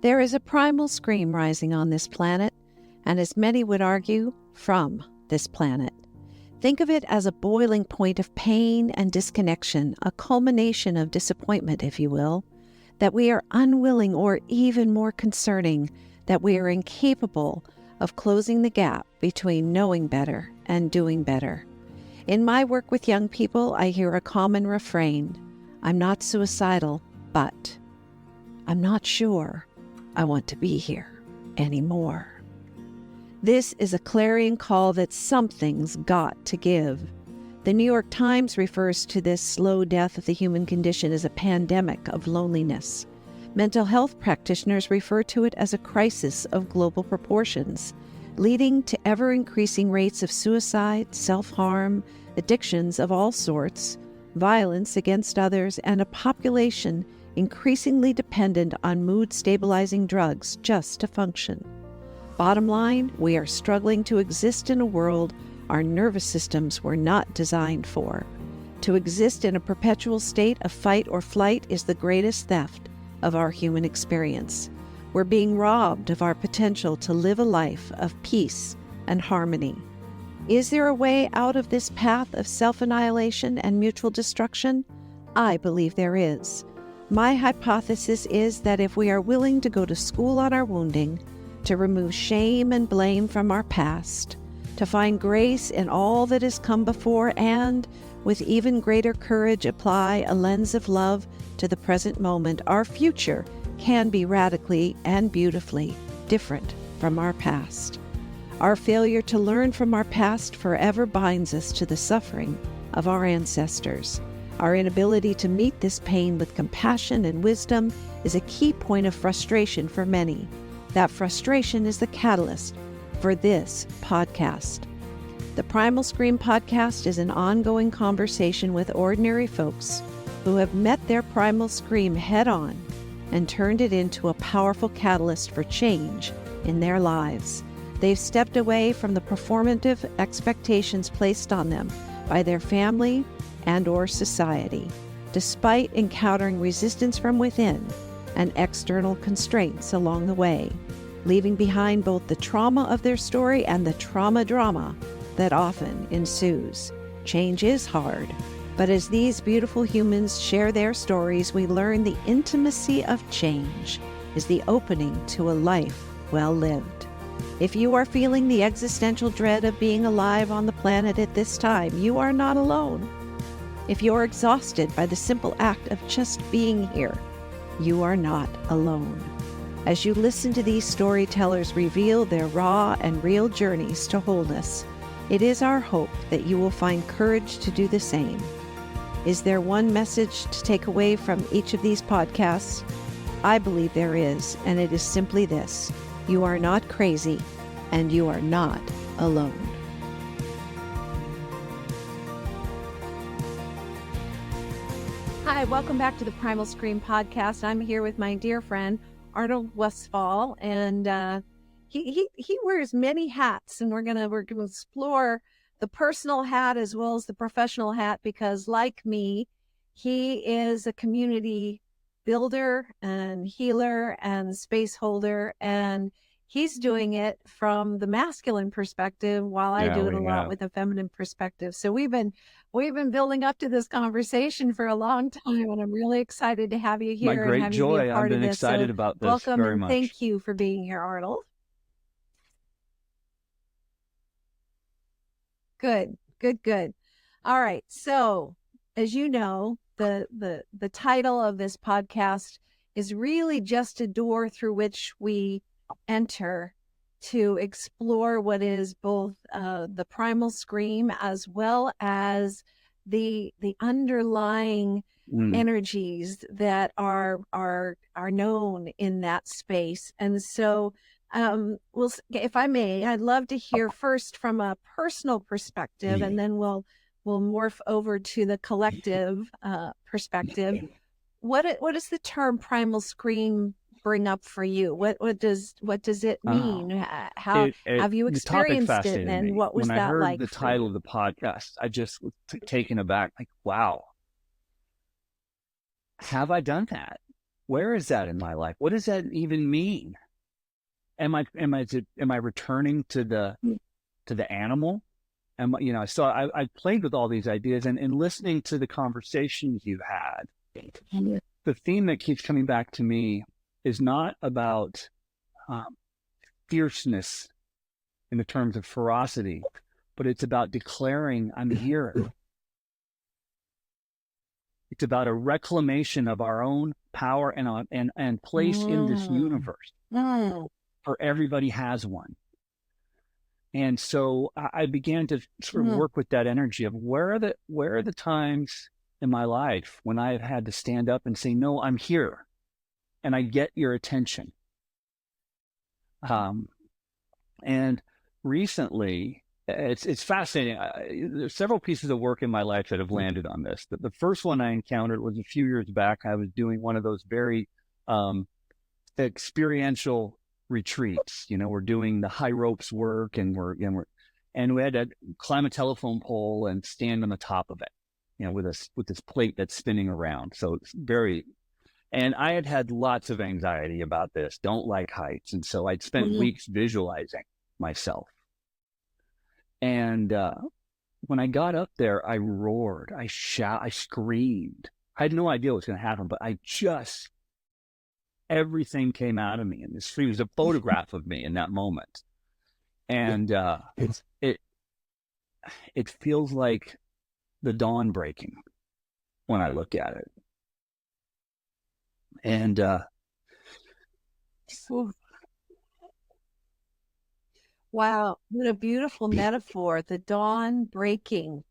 There is a primal scream rising on this planet, and as many would argue, from this planet. Think of it as a boiling point of pain and disconnection, a culmination of disappointment, if you will, that we are unwilling, or even more concerning, that we are incapable of closing the gap between knowing better and doing better. In my work with young people, I hear a common refrain: I'm not suicidal, but I'm not sure I want to be here anymore. This is a clarion call that something's got to give. The New York Times refers to this slow death of the human condition as a pandemic of loneliness. Mental health practitioners refer to it as a crisis of global proportions, leading to ever-increasing rates of suicide, self-harm, addictions of all sorts, violence against others, and a population increasingly dependent on mood-stabilizing drugs just to function. Bottom line, we are struggling to exist in a world our nervous systems were not designed for. To exist in a perpetual state of fight or flight is the greatest theft of our human experience. We're being robbed of our potential to live a life of peace and harmony. Is there a way out of this path of self-annihilation and mutual destruction? I believe there is. My hypothesis is that if we are willing to go to school on our wounding, to remove shame and blame from our past, to find grace in all that has come before, and with even greater courage apply a lens of love to the present moment, our future can be radically and beautifully different from our past. Our failure to learn from our past forever binds us to the suffering of our ancestors. Our inability to meet this pain with compassion and wisdom is a key point of frustration for many. That frustration is the catalyst for this podcast. The Primal Scream podcast is an ongoing conversation with ordinary folks who have met their primal scream head-on and turned it into a powerful catalyst for change in their lives. They've stepped away from the performative expectations placed on them by their family and/or society, despite encountering resistance from within and external constraints along the way, leaving behind both the trauma of their story and the trauma drama that often ensues. Change is hard, but as these beautiful humans share their stories, we learn the intimacy of change is the opening to a life well lived. If you are feeling the existential dread of being alive on the planet at this time, you are not alone. If you're exhausted by the simple act of just being here, you are not alone. As you listen to these storytellers reveal their raw and real journeys to wholeness, it is our hope that you will find courage to do the same. Is there one message to take away from each of these podcasts? I believe there is, and it is simply this: you are not crazy, and you are not alone. Hi, welcome back to the Primal Scream podcast. I'm here with my dear friend, Arnold Westphal, and he wears many hats, and we're gonna explore the personal hat as well as the professional hat, because like me, he is a community builder and healer and space holder, and he's doing it from the masculine perspective while I do it a lot with a feminine perspective. So we've been building up to this conversation for a long time, and I'm really excited to have you here. My great and have joy. You be a part I've been of this. excited about this welcome very and much. Thank you for being here, Arnold. Good. All right. So, as you know, the title of this podcast is really just a door through which we enter to explore what is both the primal scream as well as the underlying energies that are known in that space. And so if I may, I'd love to hear first from a personal perspective, and then we'll morph over to the collective perspective. What does the term primal scream bring up for you? What does it mean? How have you experienced it, and what was that like? When I heard the title of the podcast, I just was taken aback. Like, wow, have I done that? where is that in my life? What does that even mean? Am I returning to the animal? So I played with all these ideas, and in listening to the conversations you had, the theme that keeps coming back to me is not about fierceness in the terms of ferocity, but it's about declaring, I'm here. It's about a reclamation of our own power and place in this universe. For everybody has one. And so I began to sort of work with that energy of where are the times in my life when I've had to stand up and say, no, I'm here and I get your attention. And recently, it's fascinating. There's several pieces of work in my life that have landed on this. The first one I encountered was a few years back. I was doing one of those very experiential retreats. We're doing the high ropes work, and we had to climb a telephone pole and stand on the top of it, with this plate that's spinning around. So it's and I had lots of anxiety about this, don't like heights. And so I'd spent weeks visualizing myself. And when I got up there, I roared, I screamed. I had no idea what was going to happen, but everything came out of me. And this was a photograph of me in that moment. And it feels like the dawn breaking when I look at it. And wow, what a beautiful metaphor, the dawn breaking.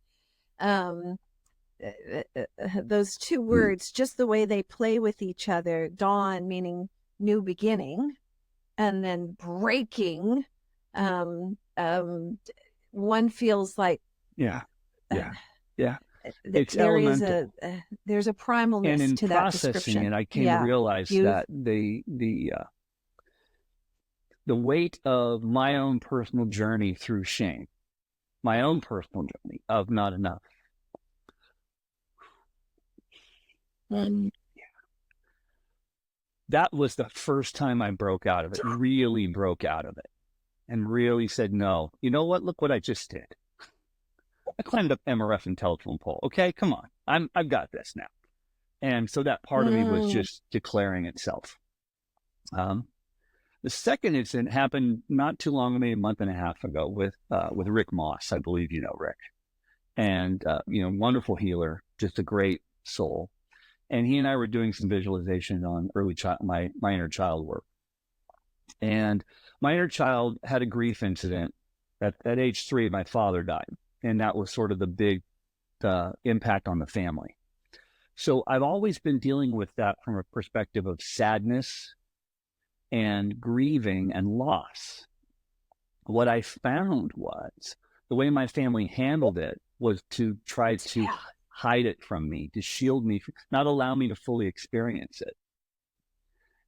Those two words, just the way they play with each other, dawn meaning new beginning, and then breaking. One feels like it's elemental. There's a primalness and in to that processing description. it, I came to realize that the weight of my own personal journey through shame, my own personal journey of not enough. That was the first time I broke out of it, really broke out of it, and really said, no, you know what? Look what I just did. I climbed up MRF and telephone pole. Okay, come on. I've got this now. And so that part of me was just declaring itself. The second incident happened not too long, maybe a month and a half ago with Rick Moss. I believe you know Rick. And, wonderful healer, just a great soul. And he and I were doing some visualization on my inner child work. And my inner child had a grief incident. At age 3, my father died. And that was sort of the big impact on the family. So I've always been dealing with that from a perspective of sadness and grieving and loss. What I found was the way my family handled it was to try to hide it from me, to shield me, not allow me to fully experience it.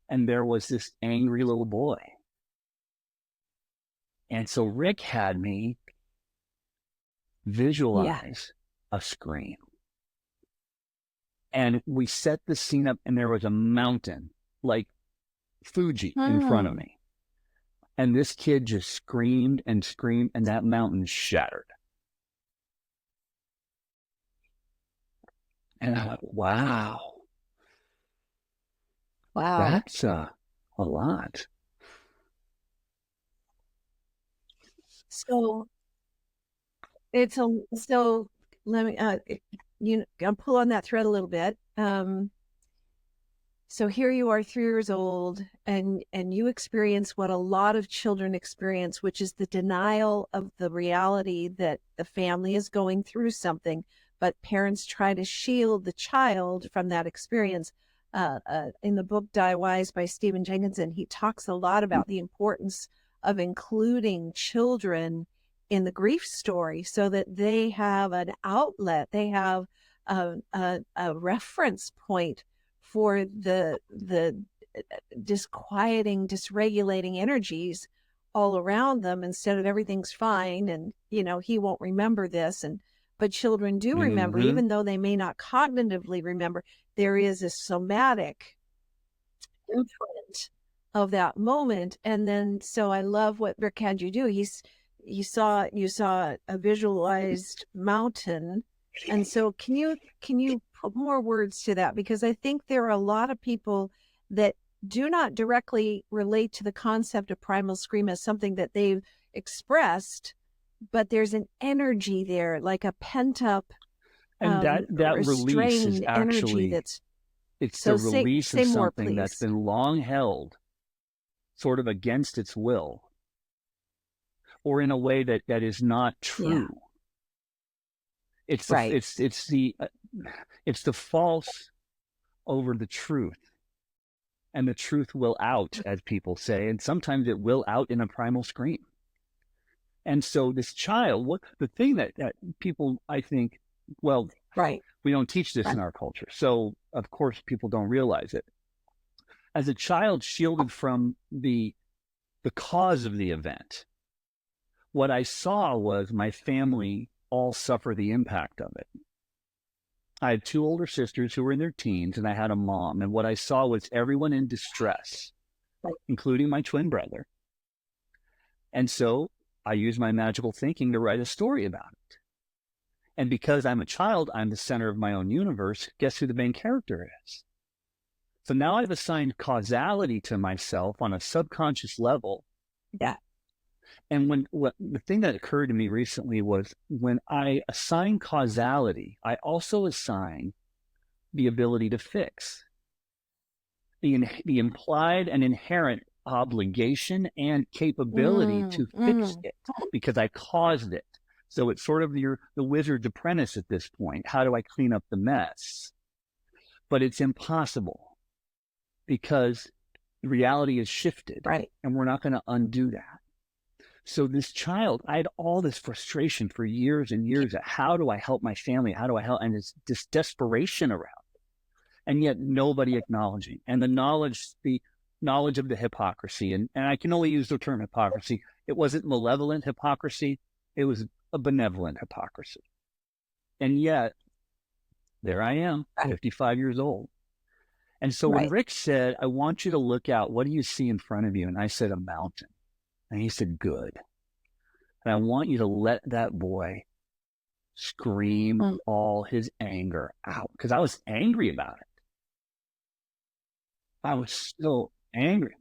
And there was this angry little boy. And so Rick had me visualize a scream. And we set the scene up, and there was a mountain like Fuji in front of me. And this kid just screamed and screamed, and that mountain shattered. And I thought, wow, that's a lot. So let me I'll pull on that thread a little bit. So here you are, 3 years old, and you experience what a lot of children experience, which is the denial of the reality that the family is going through something, but parents try to shield the child from that experience. In the book Die Wise by Stephen Jenkinson, he talks a lot about the importance of including children in the grief story so that they have an outlet, they have a reference point for the disquieting, dysregulating energies all around them, instead of everything's fine and he won't remember this. But children do remember, even though they may not cognitively remember. There is a somatic imprint of that moment. And then, so I love what Rick had you do. You saw a visualized mountain. And so can you put more words to that? Because I think there are a lot of people that do not directly relate to the concept of primal scream as something that they've expressed, but there's an energy there, like a pent up, And that release is restrained energy actually, that's, it's so the release say of more, something that's please. been long held sort of against its will, or in a way that is not Yeah. true. It's the Right. it's the false over the truth, and the truth will out, as people say, and sometimes it will out in a primal scream. And so this child, what the thing that people, I think, well, Right. we don't teach this in Right. our culture, so of course people don't realize it. As a child shielded from the cause of the event, what I saw was my family all suffer the impact of it. I had two older sisters who were in their teens, and I had a mom. And what I saw was everyone in distress, Right. including my twin brother. And so I used my magical thinking to write a story about it. And because I'm a child, I'm the center of my own universe. Guess who the main character is? So now I've assigned causality to myself on a subconscious level. Yeah. And the thing that occurred to me recently was when I assign causality, I also assign the ability to fix, the implied and inherent obligation and capability to fix it because I caused it. So it's sort of the wizard's apprentice at this point. How do I clean up the mess? But it's impossible because reality is shifted, Right. and we're not going to undo that. So this child, I had all this frustration for years and years at how do I help my family? How do I help? And it's this desperation around it. And yet nobody acknowledging. And the knowledge of the hypocrisy, and I can only use the term hypocrisy. It wasn't malevolent hypocrisy. It was a benevolent hypocrisy. And yet there I am, 55 years old. And so when Right. Rick said, I want you to look out, what do you see in front of you? And I said, a mountain. And he said, good. And I want you to let that boy scream all his anger out, because I was angry about it. I was so angry.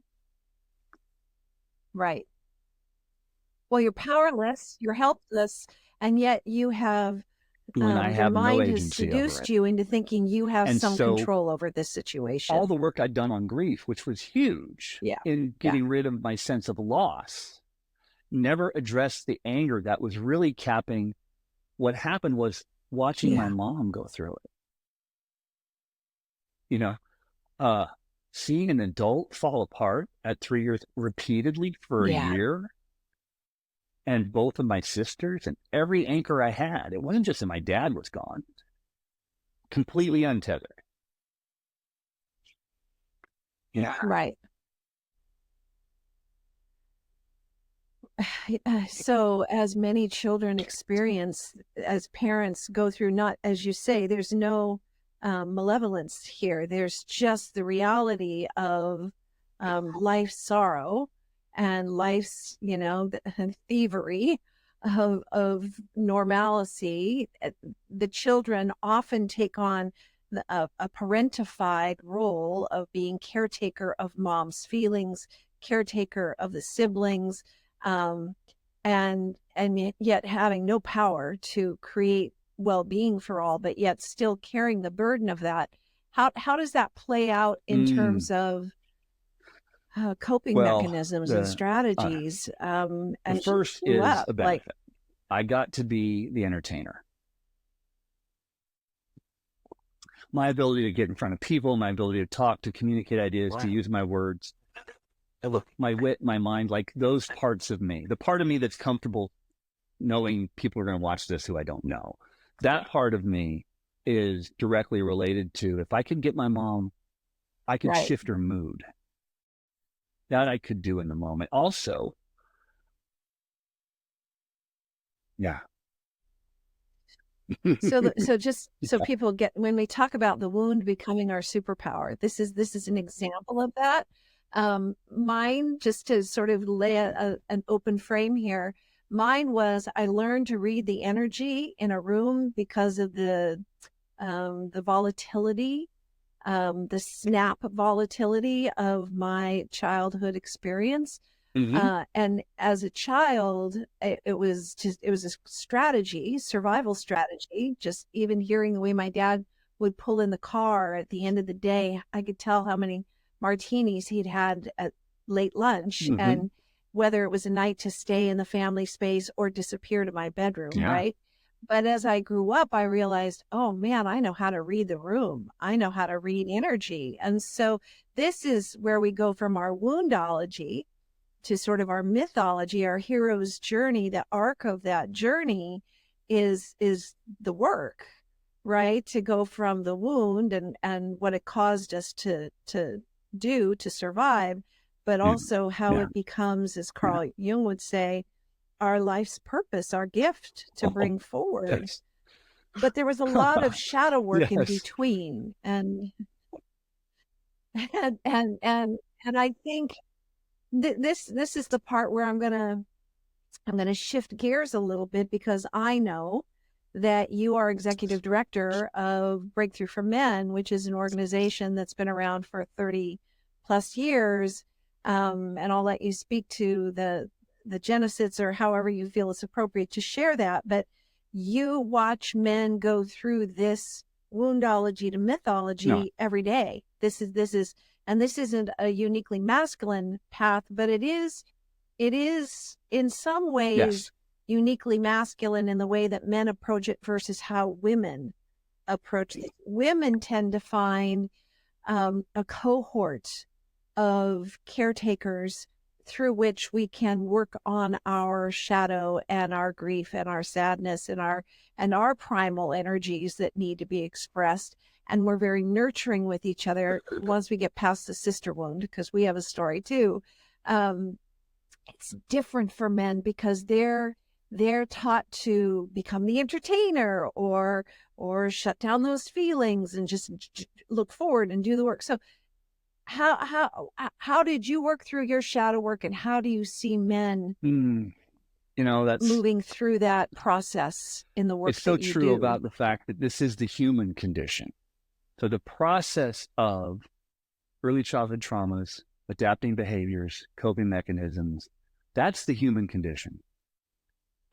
Right. Well, you're powerless, you're helpless, and yet you have, When I your have no mind has agency over seduced it. you into thinking you have And some so control over this all situation. the work I'd done on grief, which was huge Yeah. in getting rid of my sense of loss, never addressed the anger that was really capping. What happened was watching my mom go through it. You know, seeing an adult fall apart at 3 years repeatedly for a year, and both of my sisters and every anchor I had. It wasn't just that my dad was gone, completely untethered. Yeah. Right. So, as many children experience, as parents go through, not as you say, there's no malevolence here. There's just the reality of life's sorrow and life's, thievery of normalcy. The children often take on a parentified role of being caretaker of mom's feelings, caretaker of the siblings, um, and yet having no power to create well-being for all, but yet still carrying the burden of that. How does that play out in terms of coping Well, mechanisms and strategies the as you first grew is up? a benefit. I got to be the entertainer. My ability to get in front of people, my ability to talk, to communicate ideas, to use my words, my wit, my mind, like those parts of me, the part of me that's comfortable knowing people are going to watch this who I don't know, that part of me is directly related to, if I could get my mom, I could shift her mood. That I could do in the moment. Also, yeah. So people get, when we talk about the wound becoming our superpower, this is an example of that. Mine, just to sort of lay an open frame here, mine was, I learned to read the energy in a room because of the volatility, the snap volatility of my childhood experience. And as a child, it was a strategy, survival strategy. Just even hearing the way my dad would pull in the car at the end of the day, I could tell how many martinis he'd had at late lunch, and whether it was a night to stay in the family space or disappear to my bedroom, right? But as I grew up, I realized, oh man, I know how to read the room. I know how to read energy. And so this is where we go from our woundology to sort of our mythology, our hero's journey. The arc of that journey is the work, right? To go from the wound and what it caused us to do to survive, but also how it becomes, as Carl Jung would say, our life's purpose, our gift to bring forward. Yes. But there was a lot of shadow work in between, and I think this is the part where I'm gonna shift gears a little bit, because I know that you are executive director of Breakthrough for Men, which is an organization that's been around for 30 plus years. And I'll let you speak to the genesis, or however you feel it's appropriate to share that. But you watch men go through this woundology to mythology every day. This isn't a uniquely masculine path, but it is in some ways uniquely masculine in the way that men approach it versus how women approach it. Women tend to find a cohort of caretakers through which we can work on our shadow and our grief and our sadness and our primal energies that need to be expressed. And we're very nurturing with each other once we get past the sister wound, because we have a story too. It's different for men because they're taught to become the entertainer or shut down those feelings and just look forward and do the work. So how did you work through your shadow work, and how do you see men that's moving through that process in the work it's so that you true do? about the fact that this is the human condition. So the process of early childhood traumas, adapting behaviors, coping mechanisms, that's the human condition.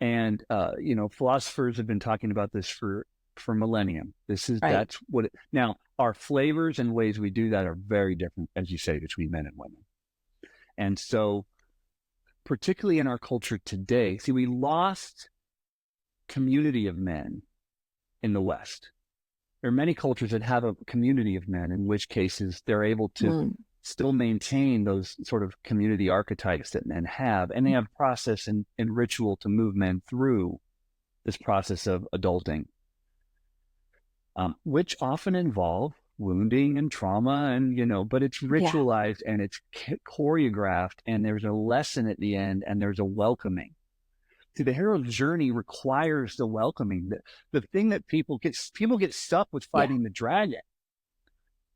And philosophers have been talking about this for millennium. That's what now, our flavors and ways we do that are very different, as you say, between men and women. And so particularly in our culture today, see, we lost community of men in the West. There are many cultures that have a community of men, in which cases they're able to still maintain those sort of community archetypes that men have, and they have process and ritual to move men through this process of adulting, which often involve wounding and trauma, and but it's ritualized and it's choreographed, and there's a lesson at the end, and there's a welcoming. See, the hero's journey requires the welcoming. The thing that people get stuck with fighting the dragon,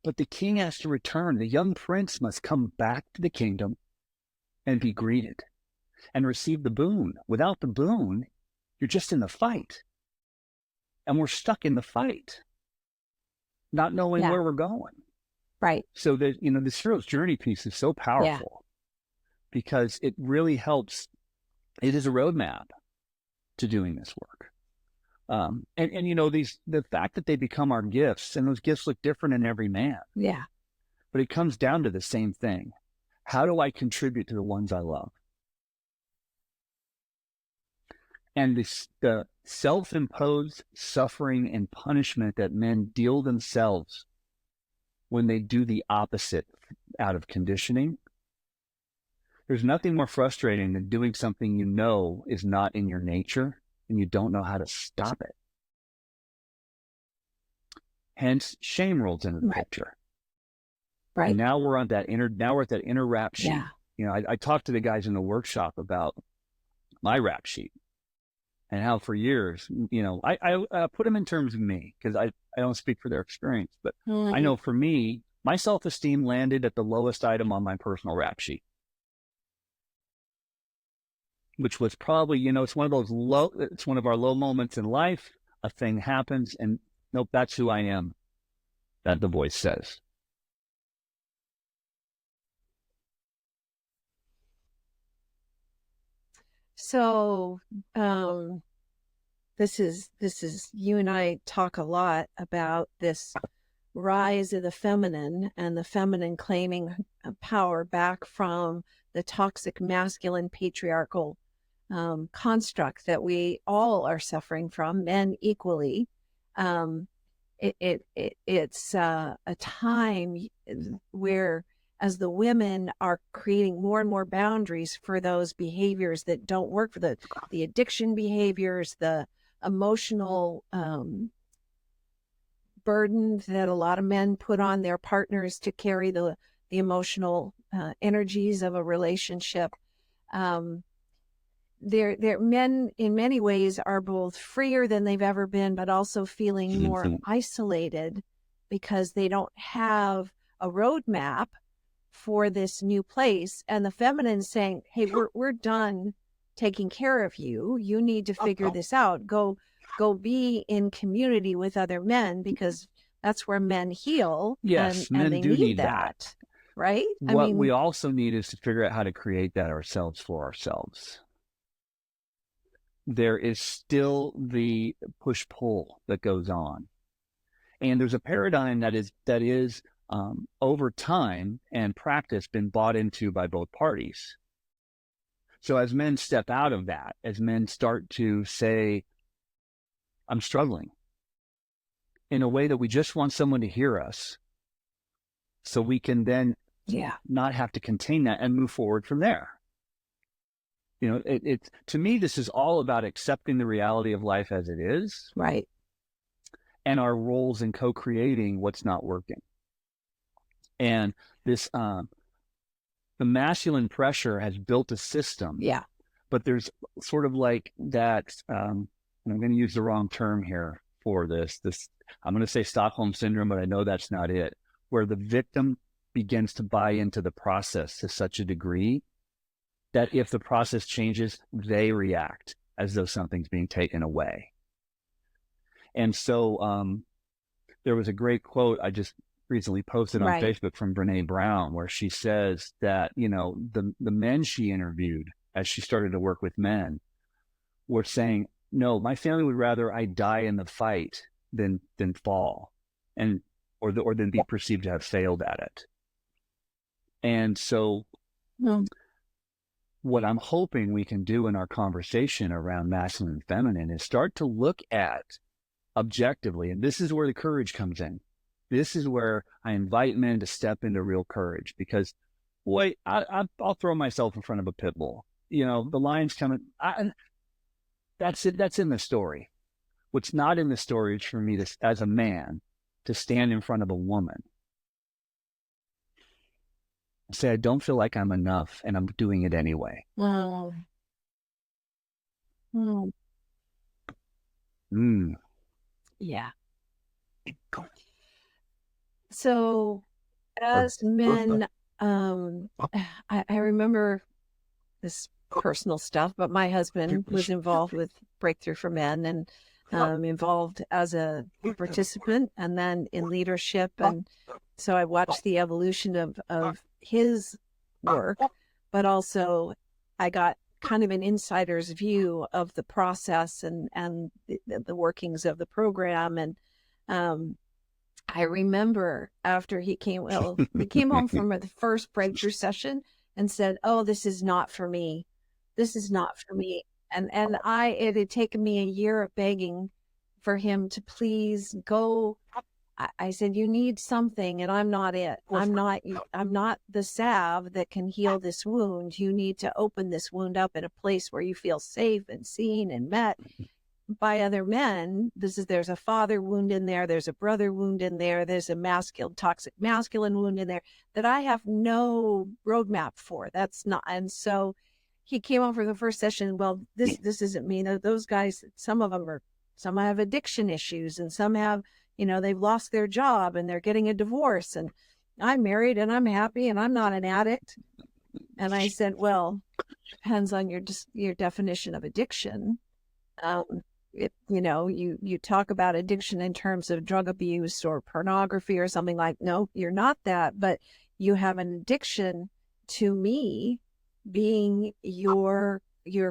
but the king has to return. The young prince must come back to the kingdom and be greeted and receive the boon. Without the boon, you're just in the fight, and we're stuck in the fight, not knowing where we're going. Right. So that, this hero's journey piece is so powerful because it really helps. It is a roadmap to doing this work. The fact that they become our gifts, and those gifts look different in every man. Yeah. But it comes down to the same thing. How do I contribute to the ones I love? And the self-imposed suffering and punishment that men deal themselves when they do the opposite out of conditioning. There's nothing more frustrating than doing something is not in your nature, and you don't know how to stop it. Hence, shame rolls into the picture. Right. And now we're at that inner rap sheet. Yeah. I talked to the guys in the workshop about my rap sheet. and how for years, I put them in terms of me because I don't speak for their experience, but I know for me, my self-esteem landed at the lowest item on my personal rap sheet, which was probably, it's one of our low moments in life. A thing happens and nope, that's who I am. That the voice says. So, this is you and I talk a lot about this rise of the feminine and the feminine claiming power back from the toxic masculine patriarchal construct that we all are suffering from, men equally. It's a time where, as the women are creating more and more boundaries for those behaviors that don't work, for the addiction behaviors, the emotional burden that a lot of men put on their partners to carry the emotional energies of a relationship. Their men in many ways are both freer than they've ever been, but also feeling more isolated because they don't have a roadmap for this new place. And the feminine saying, hey, we're done taking care of you. You need to figure this out. Go be in community with other men, because that's where men heal. Yes, and men they do need that. Right? What we also need is to figure out how to create that ourselves for ourselves. There is still the push-pull that goes on. And there's a paradigm that is over time and practice been bought into by both parties. So as men step out of that, as men start to say, I'm struggling, in a way that we just want someone to hear us so we can then not have to contain that and move forward from there. To me, this is all about accepting the reality of life as it is. Right. And our roles in co-creating what's not working. And this, the masculine pressure has built a system. Yeah. But there's sort of like that, and I'm going to use the wrong term here for this, I'm going to say Stockholm syndrome, but I know that's not it, where the victim begins to buy into the process to such a degree that if the process changes, they react as though something's being taken away. And so there was a great quote I just recently posted on Facebook from Brene Brown, where she says that, the men she interviewed as she started to work with men were saying, no, my family would rather I die in the fight than fall, or than be perceived to have failed at it. And so what I'm hoping we can do in our conversation around masculine and feminine is start to look at objectively, and this is where the courage comes in. This is where I invite men to step into real courage, because, boy, I'll throw myself in front of a pit bull. The lion's coming. That's it. That's in the story. What's not in the story is for me as a man to stand in front of a woman and say, I don't feel like I'm enough, and I'm doing it anyway. Wow. Yeah. So as men, I remember this personal stuff, but my husband was involved with Breakthrough for Men, and involved as a participant and then in leadership. And so I watched the evolution of his work, but also I got kind of an insider's view of the process and the workings of the program. And I remember after he came home from the first breakthrough session and said, oh, this is not for me. This is not for me. And it had taken me a year of begging for him to please go. I said, you need something, and I'm not it. I'm not the salve that can heal this wound. You need to open this wound up in a place where you feel safe and seen and met by other men. There's a father wound in there. There's a brother wound in there. There's a toxic masculine wound in there that I have no roadmap for. That's not. And so he came on for the first session. Well, this isn't me. Those guys, some have addiction issues, and some have, they've lost their job and they're getting a divorce, and I'm married and I'm happy and I'm not an addict. And I said, well, depends on your definition of addiction. You talk about addiction in terms of drug abuse or pornography or something like, no, you're not that, but you have an addiction to me being your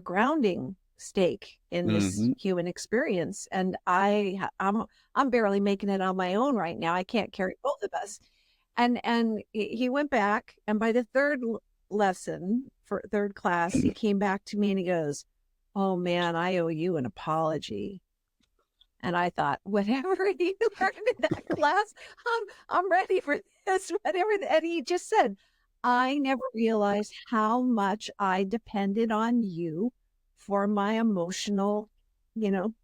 grounding stake in this human experience. And I'm barely making it on my own right now. I can't carry both of us. And he went back, and by the third lesson for third class, he came back to me and he goes, oh man, I owe you an apology. And I thought, whatever you learned in that class, I'm ready for this, whatever. And he just said, I never realized how much I depended on you for my emotional,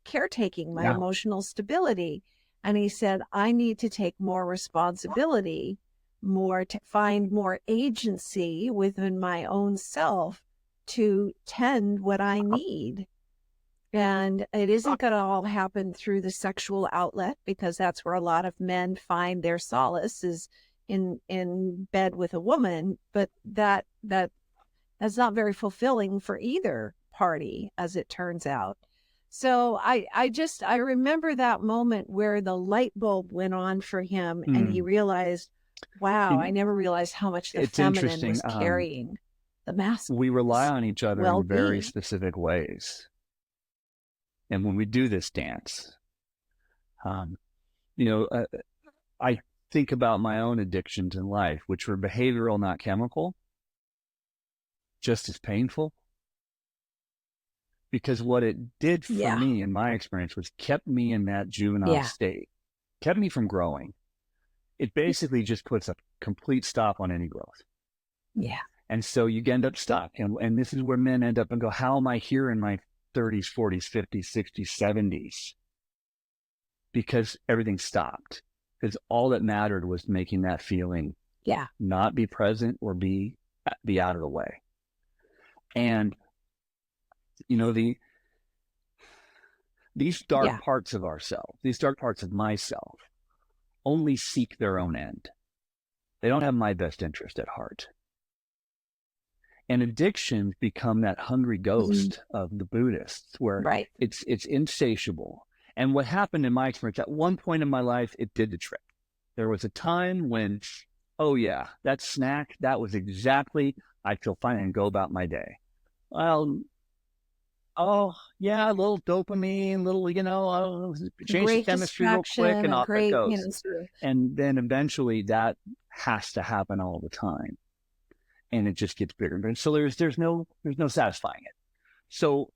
caretaking, my emotional stability. And he said, I need to take more responsibility, to find more agency within my own self to tend what I need. And it isn't going to all happen through the sexual outlet, because that's where a lot of men find their solace, is in bed with a woman. But that's not very fulfilling for either party, as it turns out. So I remember that moment where the light bulb went on for him, and he realized, wow, I never realized how much the feminine was carrying the masculine. We rely on each other in very specific ways. And when we do this dance, I think about my own addictions in life, which were behavioral, not chemical, just as painful. Because what it did for me, in my experience, was kept me in that juvenile state, kept me from growing. It basically just puts a complete stop on any growth. Yeah. And so you end up stuck. And this is where men end up and go, how am I here in my 30s, 40s, 50s, 60s, 70s? Because everything stopped. Because all that mattered was making that feeling not be present or be out of the way. And, these dark parts of ourselves, these dark parts of myself, only seek their own end. They don't have my best interest at heart. And addictions become that hungry ghost of the Buddhists, where it's insatiable. And what happened in my experience, at one point in my life, it did the trick. There was a time when, oh yeah, that snack, that was exactly, I feel fine and go about my day. Well, oh yeah, a little dopamine, I'll change the chemistry real quick and off it goes. And then eventually that has to happen all the time. And it just gets bigger. And so there's no satisfying it. So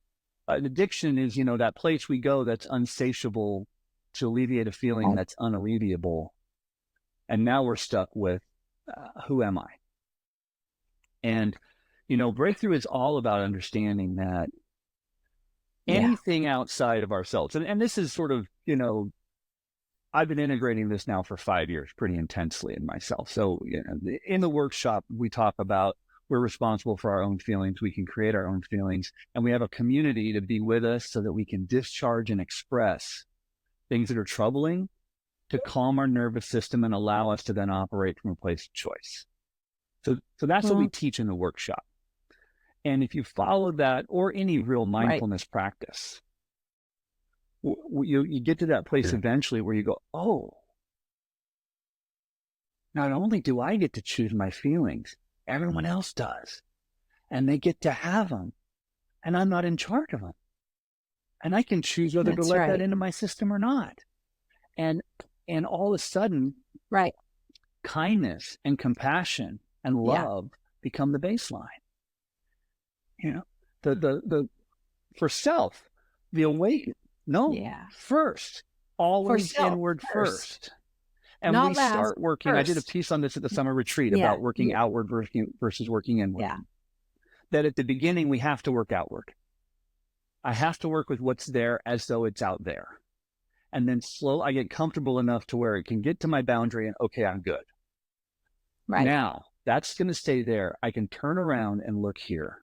an addiction is, that place we go that's unsatiable to alleviate a feeling that's unalleviable. And now we're stuck with, who am I? And, breakthrough is all about understanding that anything outside of ourselves, and this is sort of, I've been integrating this now for 5 years pretty intensely in myself. So in the workshop, we talk about we're responsible for our own feelings. We can create our own feelings, and we have a community to be with us so that we can discharge and express things that are troubling to calm our nervous system and allow us to then operate from a place of choice. So that's what we teach in the workshop. And if you follow that, or any real mindfulness practice, you get to that place eventually where you go, oh, not only do I get to choose my feelings, everyone else does. And they get to have them. And I'm not in charge of them. And I can choose whether to let that into my system or not. And all of a sudden, kindness and compassion and love become the baseline. The for self, the awaken. No, first, always inward first. And not we start working. First. I did a piece on this at the summer retreat about working outward versus working inward. Yeah. That at the beginning, we have to work outward. I have to work with what's there as though it's out there. And then I get comfortable enough to where it can get to my boundary and, okay, I'm good. Right. Now, that's going to stay there. I can turn around and look here.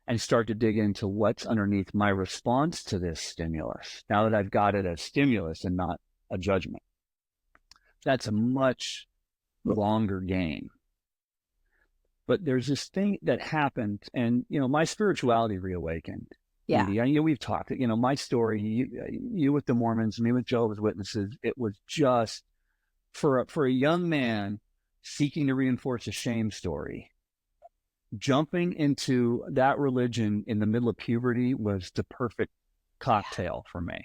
and start to dig into what's underneath my response to this stimulus. Now that I've got it as stimulus and not a judgment, that's a much longer game. But there's this thing that happened, and, my spirituality reawakened. Yeah. Edi, we've talked, my story, you with the Mormons, me with Jehovah's Witnesses, it was just for a young man seeking to reinforce a shame story. Jumping into that religion in the middle of puberty was the perfect cocktail for me,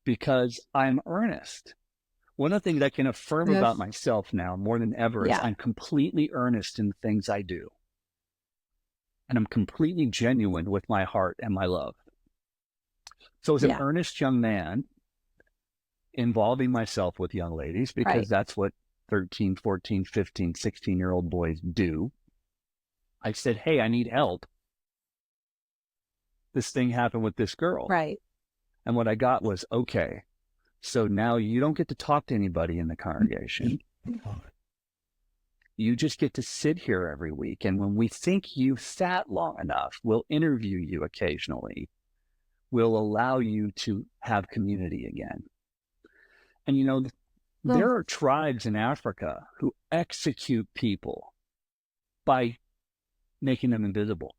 because I'm earnest. One of the things I can affirm about myself now more than ever is I'm completely earnest in the things I do. And I'm completely genuine with my heart and my love. So as an earnest young man, involving myself with young ladies, because that's what 13, 14, 15, 16-year-old boys do, I said, hey, I need help. This thing happened with this girl. Right. And what I got was, okay, so now you don't get to talk to anybody in the congregation. You just get to sit here every week. And when we think you've sat long enough, we'll interview you occasionally. We'll allow you to have community again. And, there are tribes in Africa who execute people by making them invisible.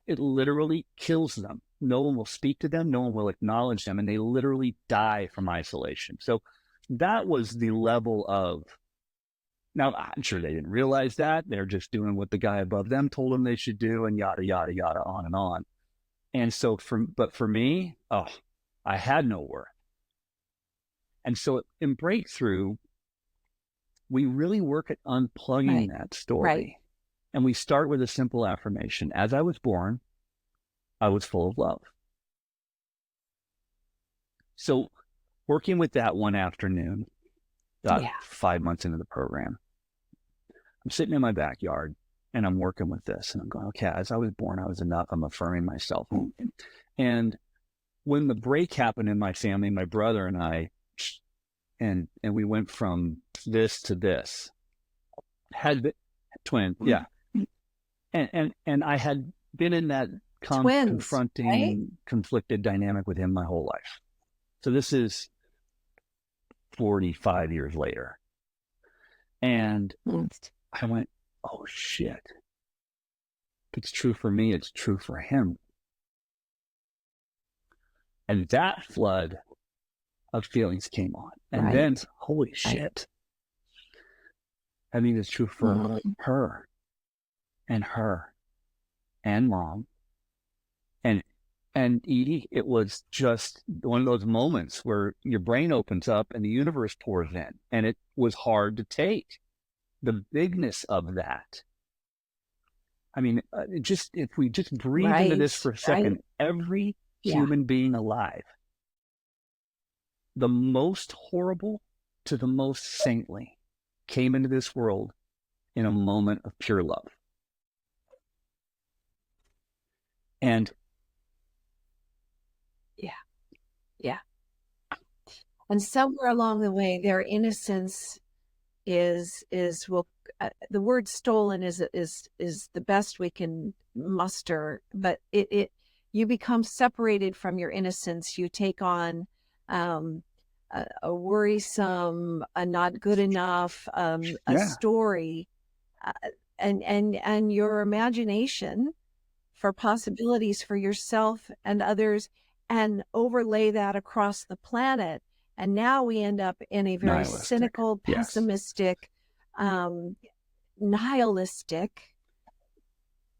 It literally kills them. No one will speak to them. No one will acknowledge them. And they literally die from isolation. So that was the level of, now I'm sure they didn't realize that. They're just doing what the guy above them told them they should do, and yada, yada, yada, on and on. And so for me, I had no worth. And so in Breakthrough, we really work at unplugging that story. Right. And we start with a simple affirmation. As I was born, I was full of love. So working with that one afternoon, 5 months into the program, I'm sitting in my backyard and I'm working with this. And I'm going, okay, as I was born, I was enough. I'm affirming myself. And when the break happened in my family, my brother and I, and we went from this to this, twin, and I had been in that confronting, conflicted dynamic with him my whole life. So this is 45 years later, and I went, oh shit! If it's true for me, it's true for him. And that flood of feelings came on. And then, holy shit. I mean, it's true for her and mom. And Edi, it was just one of those moments where your brain opens up and the universe pours in. And it was hard to take. The bigness of that. I mean, if we just breathe into this for a second, every human being alive, the most horrible to the most saintly, came into this world in a moment of pure love. And and somewhere along the way, their innocence is the word stolen is the best we can muster, but you become separated from your innocence. You take on a worrisome, a not good enough, a story, and your imagination for possibilities for yourself and others, and overlay that across the planet. And now we end up in a very cynical, pessimistic, nihilistic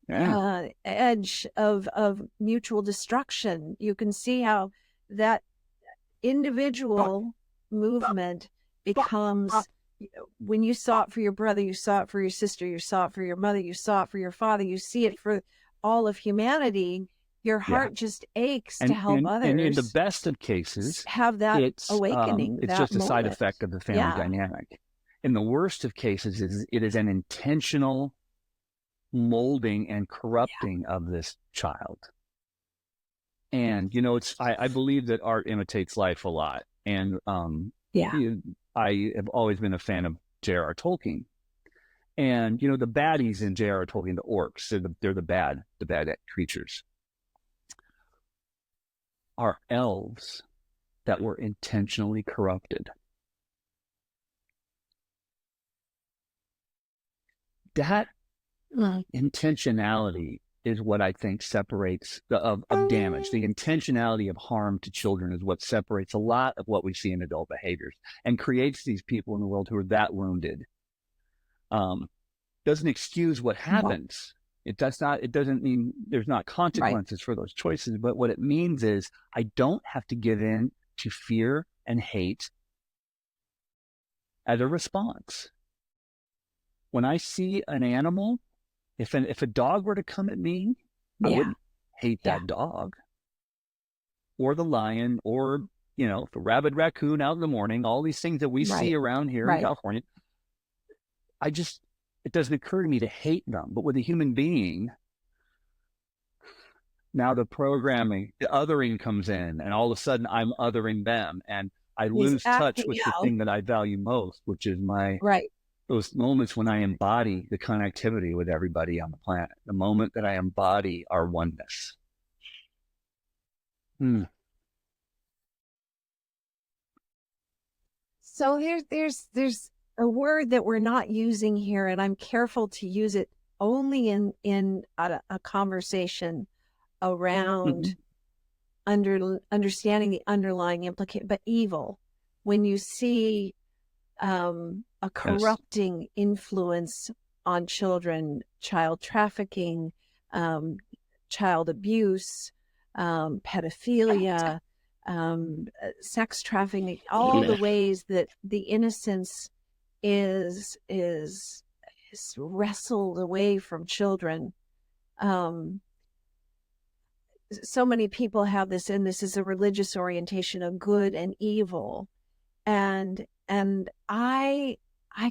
edge of mutual destruction. You can see how that individual movement becomes, when you saw it for your brother, you saw it for your sister, you saw it for your mother, you saw it for your father, you see it for all of humanity. Your heart just aches to help others. And in the best of cases, have that awakening. It's just a side effect of the family dynamic. In the worst of cases, it is an intentional molding and corrupting of this child. And, I believe that art imitates life a lot. And I have always been a fan of J.R.R. Tolkien. And, you know, the baddies in J.R.R. Tolkien, the orcs, they're the bad creatures, are elves that were intentionally corrupted. That intentionality is what I think separates of damage. The intentionality of harm to children is what separates a lot of what we see in adult behaviors and creates these people in the world who are that wounded. Doesn't excuse what happens. It doesn't mean there's not consequences for those choices, but what it means is I don't have to give in to fear and hate as a response. When I see an animal, if a dog were to come at me, I wouldn't hate that dog or the lion or, you know, the rabid raccoon out in the morning, all these things that we see around here in California. It doesn't occur to me to hate them. But with a human being, now the programming, the othering comes in, and all of a sudden I'm othering them, and I lose touch with the thing that I value most, which is those moments when I embody the connectivity with everybody on the planet, the moment that I embody our oneness. So there's a word that we're not using here, and I'm careful to use it only in a conversation around understanding the underlying implication, but evil. When you see a corrupting influence on children, child trafficking, child abuse, pedophilia, sex trafficking, all the ways that the innocence is wrestled away from children. So many people have this, and this is a religious orientation of good and evil, and I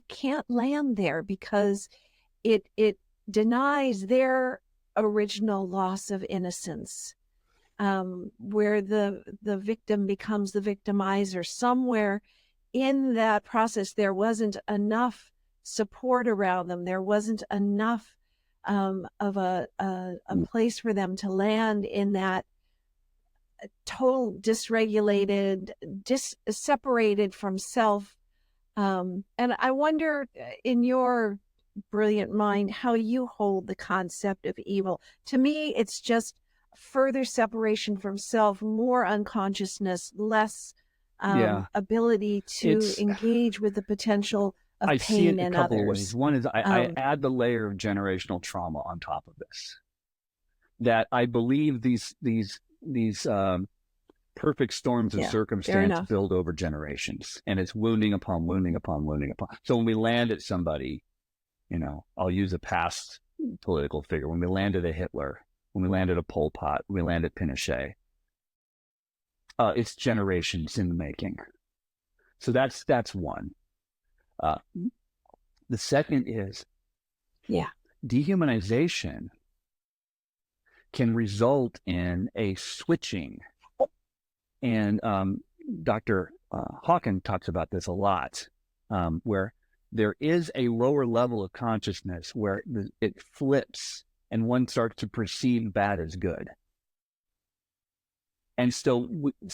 can't land there because it denies their original loss of innocence, where the victim becomes the victimizer. Somewhere in that process, there wasn't enough support around them. There wasn't enough of a place for them to land in that total dysregulated, separated from self. And I wonder, in your brilliant mind, how you hold the concept of evil. To me, it's just further separation from self, more unconsciousness, less ability to engage with the potential of pain. I see it in a couple others. of ways. One is I add the layer of generational trauma on top of this. That I believe these perfect storms of circumstance build over generations, and it's wounding upon wounding upon wounding upon. So when we land at somebody, you know, I'll use a past political figure. When we landed a Hitler, when we landed a Pol Pot, when we landed Pinochet, it's generations in the making. So that's one. The second is dehumanization can result in a switching. And Dr. Hawken talks about this a lot, where there is a lower level of consciousness where it flips and one starts to perceive bad as good. And so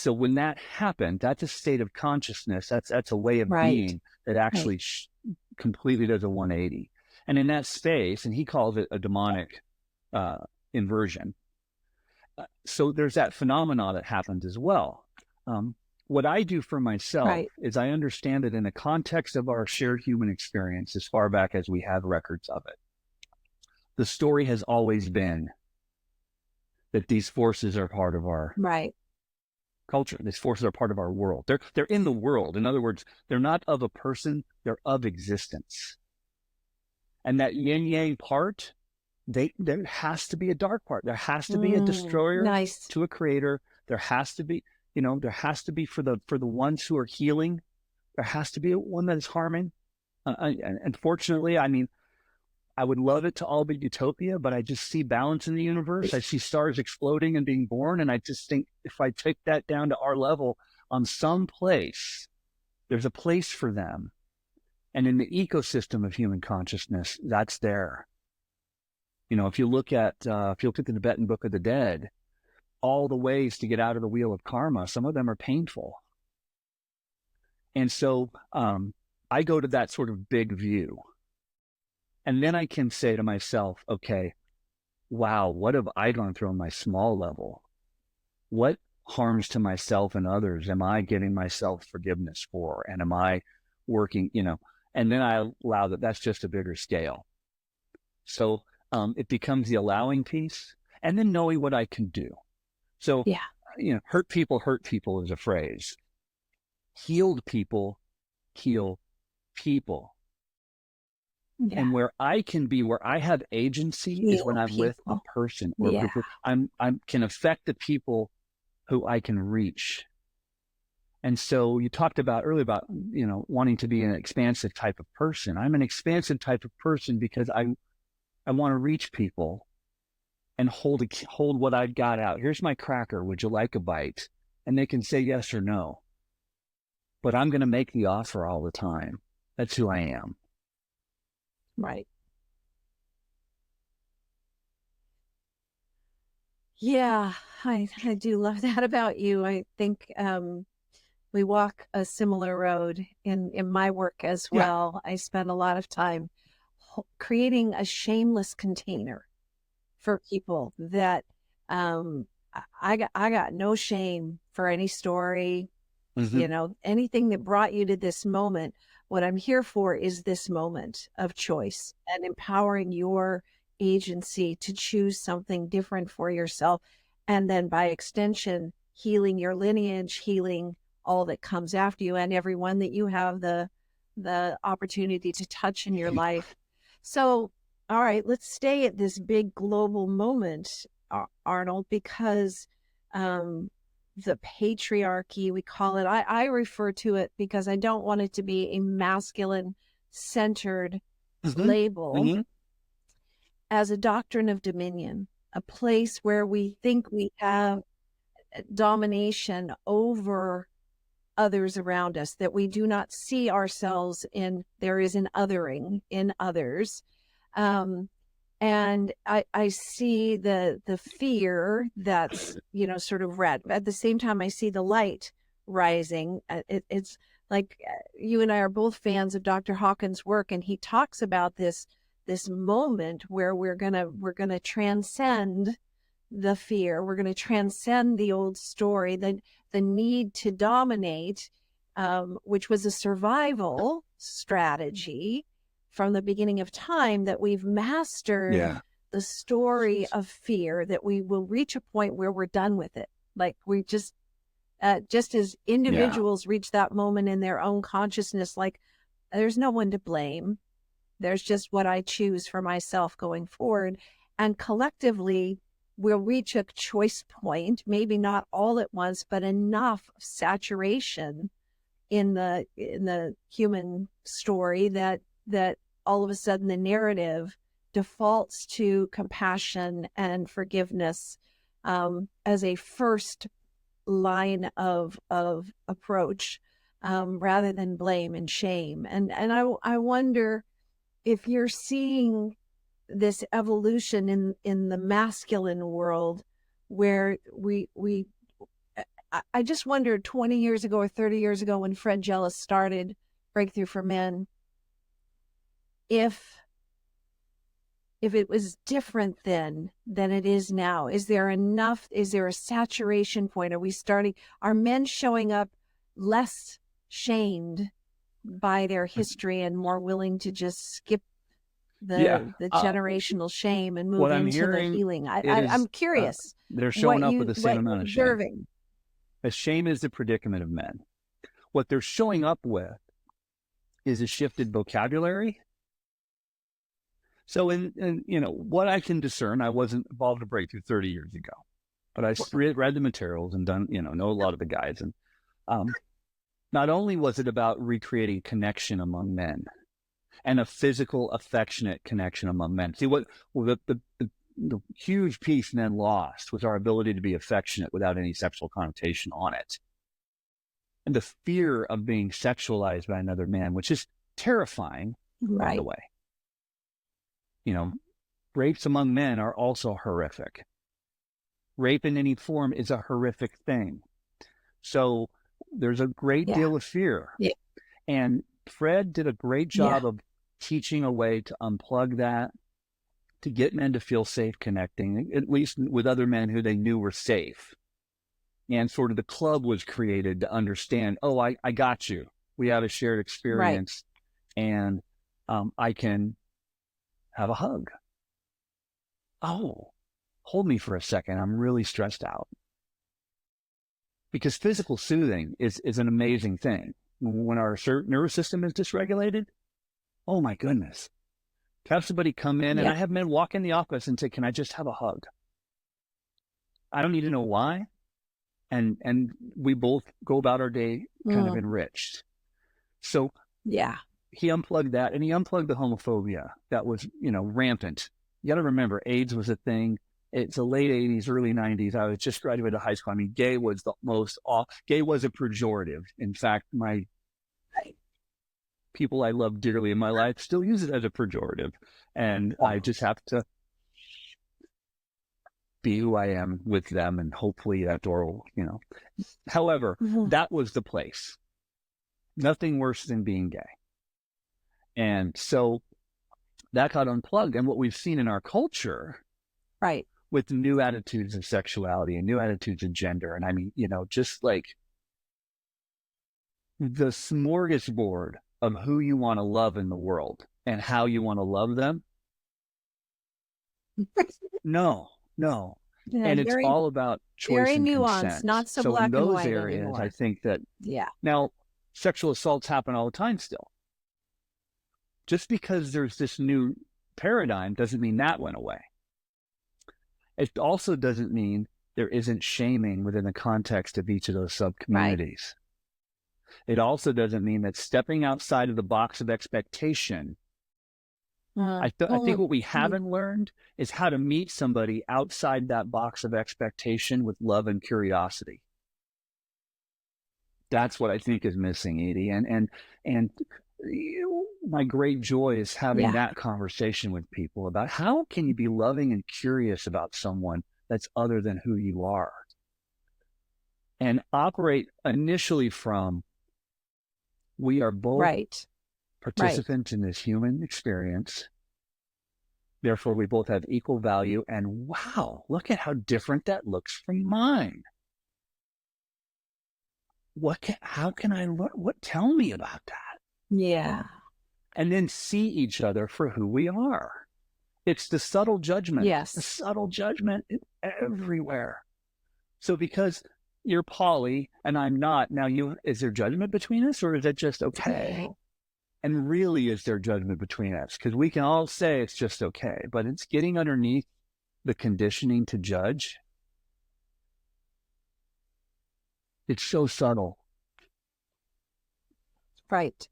when that happens, that's a state of consciousness. That's a way of being that actually completely does a 180. And in that space, and he calls it a demonic inversion. So there's that phenomena that happens as well. What I do for myself is I understand that in the context of our shared human experience, as far back as we have records of it, the story has always been that these forces are part of our culture. These forces are part of our world. They're in the world. In other words, they're not of a person, they're of existence. And that yin-yang part, there has to be a dark part. There has to be a destroyer to a creator. There has to be, there has to be for the ones who are healing. There has to be one that is harming. And unfortunately, I mean, I would love it to all be utopia, but I just see balance in the universe. I see stars exploding and being born. And I just think if I take that down to our level on some place, there's a place for them. And in the ecosystem of human consciousness, that's there. You know, if you look at the Tibetan Book of the Dead, all the ways to get out of the wheel of karma, some of them are painful. And so I go to that sort of big view. And then I can say to myself, okay, wow, what have I gone through on my small level? What harms to myself and others am I giving myself forgiveness for? And am I working, you know, and then I allow that's just a bigger scale. So it becomes the allowing piece, and then knowing what I can do. So, Yeah. you know, hurt people is a phrase. Healed people heal people. Yeah. And where I can be, where I have agency is when I'm with a person or a group. I can affect the people who I can reach. And so you talked about earlier about, you know, wanting to be an expansive type of person. I'm an expansive type of person because I want to reach people and hold what I've got out. Here's my cracker. Would you like a bite? And they can say yes or no. But I'm going to make the offer all the time. That's who I am. Right. Yeah, I do love that about you. I think we walk a similar road in my work as well. I spend a lot of time creating a shameless container for people that I got no shame for any story, you know, anything that brought you to this moment. What I'm here for is this moment of choice and empowering your agency to choose something different for yourself. And then by extension, healing your lineage, healing all that comes after you and everyone that you have the opportunity to touch in your life. So, all right, let's stay at this big global moment, Arnold, because the patriarchy, we call it, I refer to it because I don't want it to be a masculine centered label, as a doctrine of dominion, a place where we think we have domination over others around us, that we do not see ourselves in. There is an othering in others. And I see the fear that's, you know, sort of red. At the same time, I see the light rising. It's like you and I are both fans of Dr. Hawkins' work, and he talks about this moment where we're gonna transcend the fear. We're gonna transcend the old story, the need to dominate, which was a survival strategy from the beginning of time, that we've mastered the story of fear, that we will reach a point where we're done with it. Like we just as individuals reach that moment in their own consciousness, like there's no one to blame. There's just what I choose for myself going forward. And collectively, we'll reach a choice point, maybe not all at once, but enough saturation in the human story that all of a sudden the narrative defaults to compassion and forgiveness as a first line of approach, rather than blame and shame. And I wonder if you're seeing this evolution in the masculine world, where I just wondered 20 years ago or 30 years ago when Fred Jellis started Breakthrough for Men, if it was different then than it is now. Is there a saturation point? Are men showing up less shamed by their history and more willing to just skip the generational shame and move into the healing? I'm curious. They're showing up with the same amount of shame. The shame is the predicament of men. What they're showing up with is a shifted vocabulary. So in you know, what I can discern, I wasn't involved in Breakthrough 30 years ago, but I read the materials and know a lot of the guys. And not only was it about recreating connection among men and a physical, affectionate connection among men. See, what the huge piece men lost was our ability to be affectionate without any sexual connotation on it. And the fear of being sexualized by another man, which is terrifying, by Right. the way. You know, rapes among men are also horrific. Rape in any form is a horrific thing. So there's a great Yeah. deal of fear. Yeah. And Fred did a great Yeah. job of teaching a way to unplug that, to get men to feel safe connecting, at least with other men who they knew were safe. And sort of the club was created to understand, oh, I got you. We have a shared Right. experience, and I can have a hug. Oh, hold me for a second. I'm really stressed out. Because physical soothing is an amazing thing. When our nervous system is dysregulated, oh my goodness. To have somebody come in, and Yeah. I have men walk in the office and say, can I just have a hug? I don't need to know why. And we both go about our day kind of enriched. So Yeah. he unplugged that, and he unplugged the homophobia that was, rampant. You got to remember, AIDS was a thing. It's the late 80s, early 90s. I was just graduated high school. I mean, gay was the most gay was a pejorative. In fact, my people I love dearly in my life still use it as a pejorative. And I just have to be who I am with them, and hopefully that door will, However, that was the place. Nothing worse than being gay. And so that got unplugged. And what we've seen in our culture, Right. with new attitudes of sexuality and new attitudes of gender, and I mean, just like the smorgasbord of who you want to love in the world and how you want to love them. No. Yeah, And it's all about choice very and nuanced, consent. not so So black in and those white areas, anymore. I think that Yeah. now sexual assaults happen all the time still. Just because there's this new paradigm doesn't mean that went away. It also doesn't mean there isn't shaming within the context of each of those sub-communities. Right. It also doesn't mean that stepping outside of the box of expectation. I think what we haven't learned is how to meet somebody outside that box of expectation with love and curiosity. That's what I think is missing, Edi. And my great joy is having that conversation with people about how can you be loving and curious about someone that's other than who you are, and operate initially from, we are both participants in this human experience. Therefore, we both have equal value. And wow, look at how different that looks from mine. How can I learn? Tell me about that. Yeah. And then see each other for who we are. It's the subtle judgment. Yes. The subtle judgment is everywhere. So because you're poly and I'm not, now is there judgment between us, or is it just okay? And really, is there judgment between us? Because we can all say it's just okay, but it's getting underneath the conditioning to judge. It's so subtle. Right.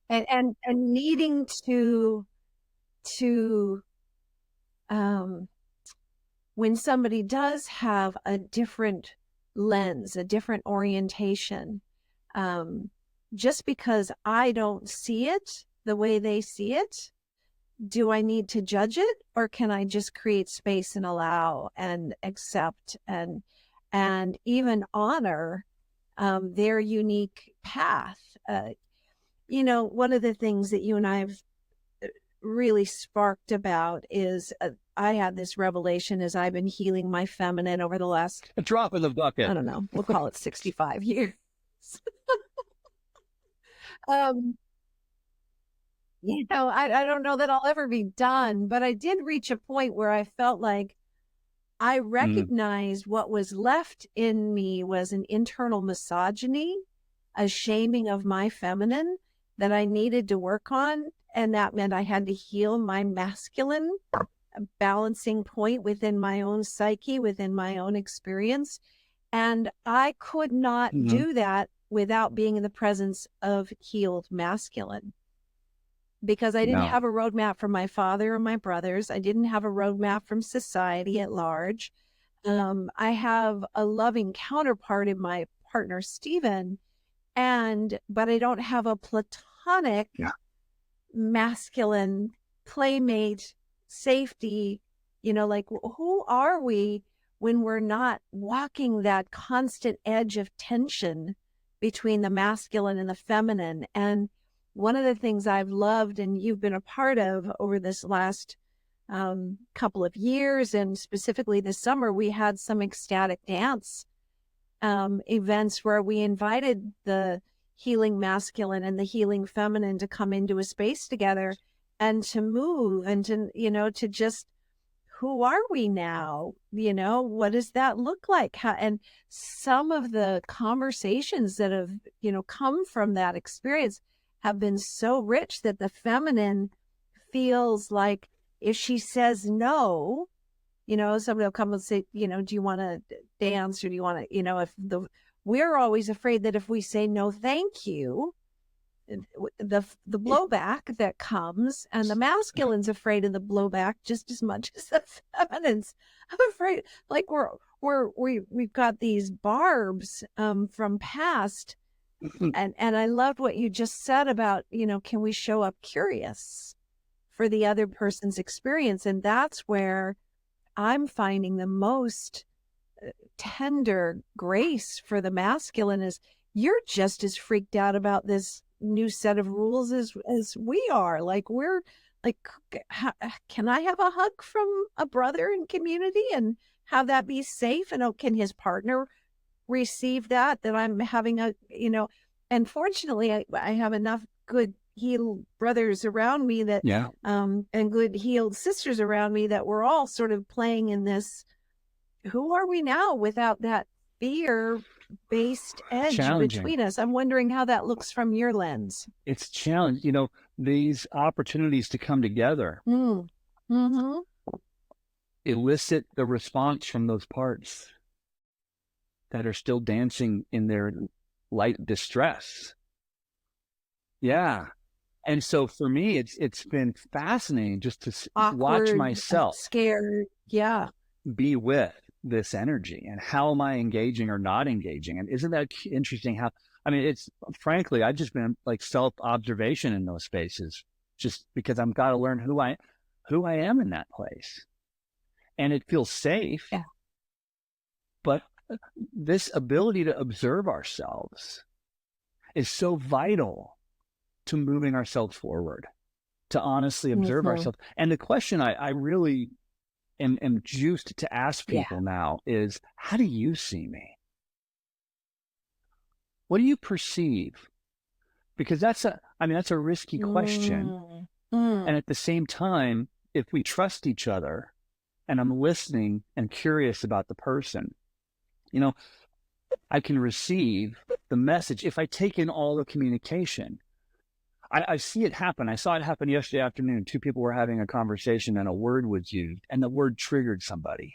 And needing to when somebody does have a different lens, a different orientation, just because I don't see it the way they see it, do I need to judge it, or can I just create space and allow and accept and even honor their unique path? One of the things that you and I have really sparked about is I had this revelation as I've been healing my feminine over the last, a drop in the bucket. I don't know, we'll call it 65 years. I don't know that I'll ever be done, but I did reach a point where I felt like I recognized what was left in me was an internal misogyny, a shaming of my feminine that I needed to work on. And that meant I had to heal my masculine balancing point within my own psyche, within my own experience. And I could not do that without being in the presence of healed masculine. Because I didn't have a roadmap from my father or my brothers. I didn't have a roadmap from society at large. I have a loving counterpart in my partner, Stephen, but I don't have a platonic masculine playmate safety, like who are we when we're not walking that constant edge of tension between the masculine and the feminine? And one of the things I've loved and you've been a part of over this last couple of years, and specifically this summer, we had some ecstatic dance events where we invited the healing masculine and the healing feminine to come into a space together and to move and to just, who are we now? What does that look like? And some of the conversations that have, come from that experience have been so rich that the feminine feels like if she says no, somebody will come and say, do you want to dance, or do you want to, we're always afraid that if we say no, thank you, the blowback that comes, and the masculine's afraid of the blowback just as much as the feminine's. I'm afraid, like we've got these barbs from past, and I loved what you just said about, can we show up curious for the other person's experience? And that's where I'm finding the most tender grace for the masculine is, you're just as freaked out about this new set of rules as we are. Like, we're like, can I have a hug from a brother in community and have that be safe? And can his partner receive that I'm having and fortunately I have enough good healed brothers around me that and good healed sisters around me that we're all sort of playing in this, who are we now without that fear-based edge between us? I'm wondering how that looks from your lens. It's challenging, these opportunities to come together elicit the response from those parts that are still dancing in their light distress. Yeah. And so for me, it's been fascinating just to watch myself scared. Be with this energy, and how am I engaging or not engaging? And isn't that interesting how, it's frankly, I've just been like self-observation in those spaces, just because I've got to learn who I am in that place. And it feels safe. Yeah. But this ability to observe ourselves is so vital to moving ourselves forward, to honestly observe ourselves. And the question I really am juiced to ask people now is, how do you see me? What do you perceive? Because that's a risky question. And at the same time, if we trust each other and I'm listening and curious about the person, I can receive the message if I take in all the communication. I see it happen. I saw it happen yesterday afternoon. Two people were having a conversation and a word was used, and the word triggered somebody.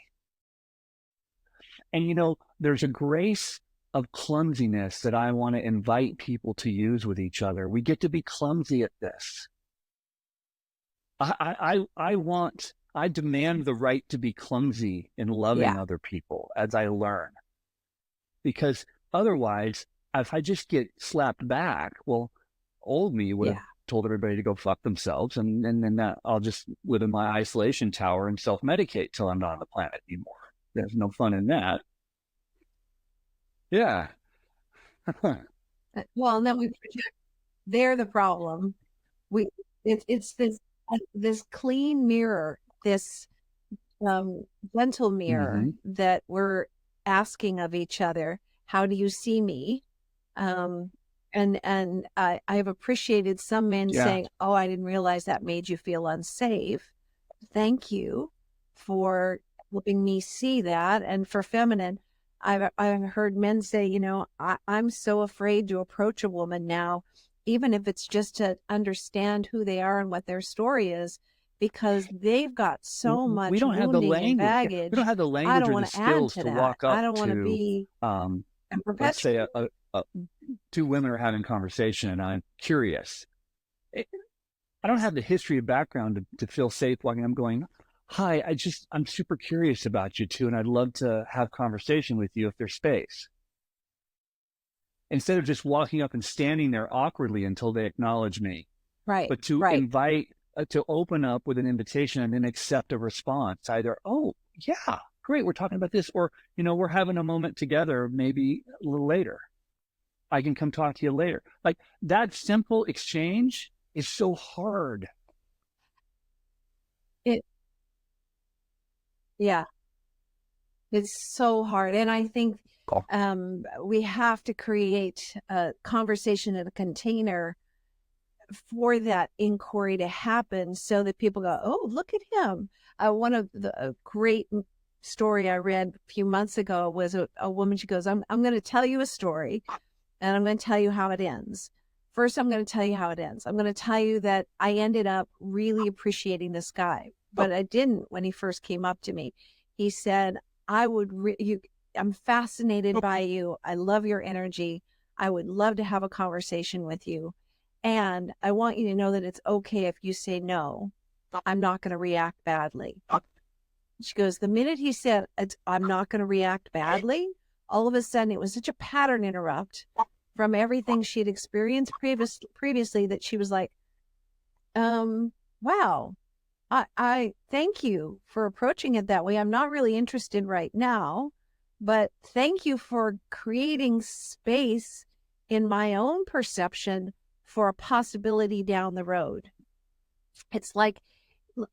And, there's a grace of clumsiness that I want to invite people to use with each other. We get to be clumsy at this. I demand the right to be clumsy in loving other people as I learn. Because otherwise, if I just get slapped back, well, old me would have told everybody to go fuck themselves, and then I'll just live in my isolation tower and self-medicate till I'm not on the planet anymore. There's no fun in that. Yeah. Well, and then we project they're the problem. It's this clean mirror, this gentle mirror that we're asking of each other. How do you see me? And I've appreciated some men saying, "Oh, I didn't realize that made you feel unsafe. Thank you for helping me see that." And for feminine, I've heard men say, I'm so afraid to approach a woman now, even if it's just to understand who they are and what their story is, because they've got so much we don't have the language. And baggage. We don't have the language or the skills to walk up I don't want to be. Let's say two women are having a conversation and I'm curious. I don't have the history or background to feel safe walking. I'm going, hi, I'm super curious about you two, and I'd love to have conversation with you if there's space. instead of just walking up and standing there awkwardly until they acknowledge me, Right. but to Right. invite, to open up with an invitation and then accept a response. Either, oh, yeah, great, we're talking about this, or, we're having a moment together, maybe a little later. I can come talk to you later. Like that simple exchange is so hard. It, yeah, it's so hard. And I think we have to create a conversation in a container for that inquiry to happen so that people go, oh, look at him. One of the great story I read a few months ago was a woman, she goes, I'm going to tell you a story and I'm going to tell you how it ends. First, I'm going to tell you how it ends. I'm going to tell you that I ended up really appreciating this guy, but I didn't when he first came up to me. He said, I'm fascinated by you. I love your energy. I would love to have a conversation with you. And I want you to know that it's okay if you say no. I'm not going to react badly. She goes, the minute he said, I'm not going to react badly, all of a sudden it was such a pattern interrupt from everything she'd experienced previously that she was like, wow, I thank you for approaching it that way. I'm not really interested right now, but thank you for creating space in my own perception for a possibility down the road. It's like,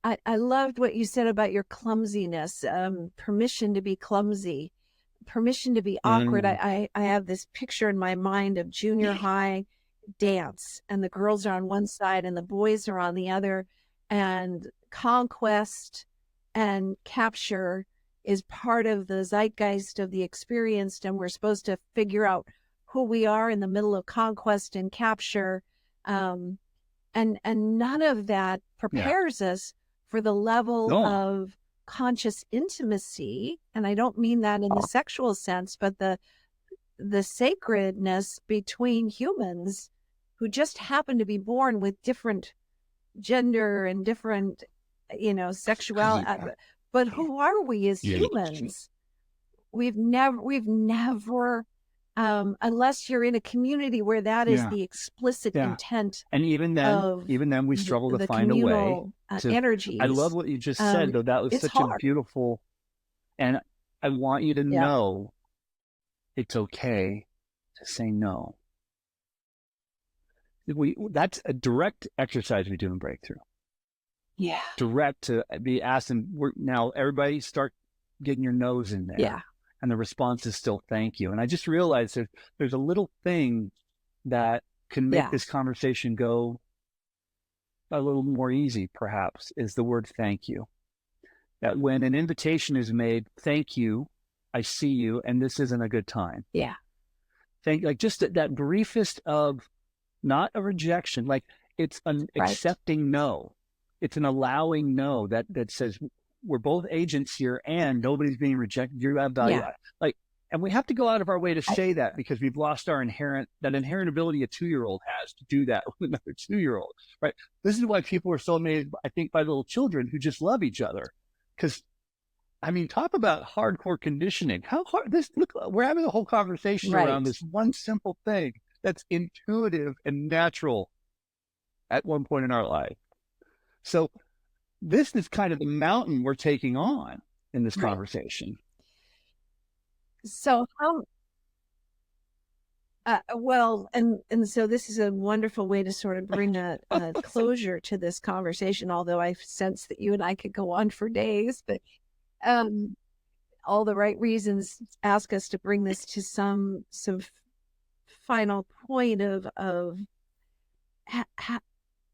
I loved what you said about your clumsiness, permission to be clumsy, permission to be awkward. I have this picture in my mind of junior high dance, and the girls are on one side and the boys are on the other, and conquest and capture is part of the zeitgeist of the experienced, and we're supposed to figure out who we are in the middle of conquest and capture. And none of that prepares us for the level of conscious intimacy. And I don't mean that in the sexual sense, but the sacredness between humans who just happen to be born with different gender and different, sexuality. But who are we as humans? We've never, unless you're in a community where that is the explicit intent. And even then we struggle to find a way to energies. I love what you just said, though. That was such hard. A beautiful, and I want you to know it's okay to say no. That's a direct exercise we do in Breakthrough. Yeah. Direct to be asked, and now everybody start getting your nose in there. Yeah. And the response is still thank you. And I just realized there's a little thing that can make this conversation go a little more easy, perhaps, is the word thank you. That when an invitation is made, thank you, I see you, and this isn't a good time. Yeah. Like just that briefest of not a rejection, like it's an accepting no. It's an allowing no that says, we're both agents here and nobody's being rejected. You have value. Yeah. And we have to go out of our way to say that because we've lost our inherent ability a 2-year-old has to do that with another 2-year-old, right? This is why people are so amazed, I think, by little children who just love each other. Because, talk about hardcore conditioning. How hard look, we're having a whole conversation around this one simple thing that's intuitive and natural at one point in our life. So this is kind of the mountain we're taking on in this conversation. So so this is a wonderful way to sort of bring a closure to this conversation, although I sense that you and I could go on for days, but all the right reasons ask us to bring this to some final point of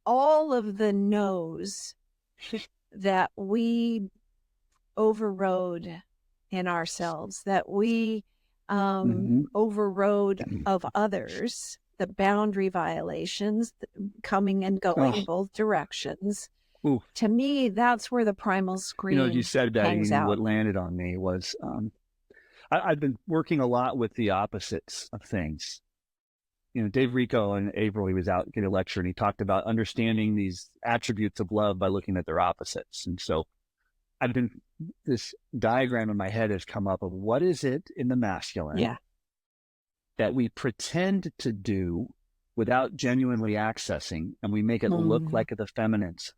all of the no's that we overrode in ourselves, that we overrode of others, the boundary violations coming and going both directions. Ooh. To me, that's where the primal scream you said that hangs out. What landed on me was I've been working a lot with the opposites of things. Dave Rico in April, he was out getting a lecture and he talked about understanding these attributes of love by looking at their opposites. And so this diagram in my head has come up of what is it in the masculine that we pretend to do without genuinely accessing, and we make it look like the feminine side.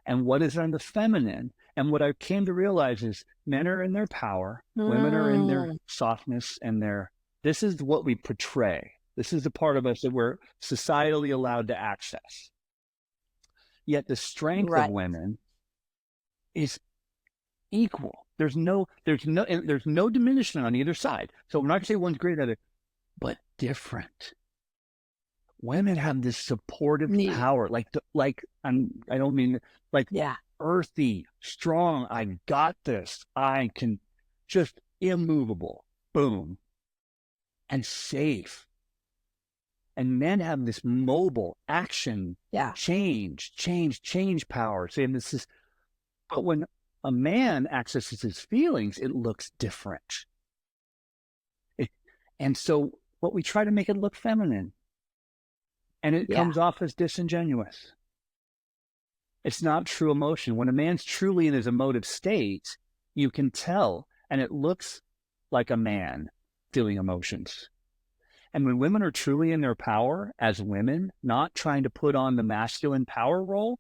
And what is on the feminine? And what I came to realize is men are in their power, women are in their softness, and this is what we portray. This is the part of us that we're societally allowed to access. Yet the strength of women is equal. There's no diminishment on either side. So I'm not going to say one's greater than the other, but different. Women have this supportive power, I don't mean like earthy, strong. I got this. I can just immovable, boom, and safe. And men have this mobile action, change power. Saying this is, but when a man accesses his feelings, it looks different. And so what we try to make it look feminine. And it comes off as disingenuous. It's not true emotion. When a man's truly in his emotive state, you can tell, and it looks like a man feeling emotions. And when women are truly in their power as women, not trying to put on the masculine power role,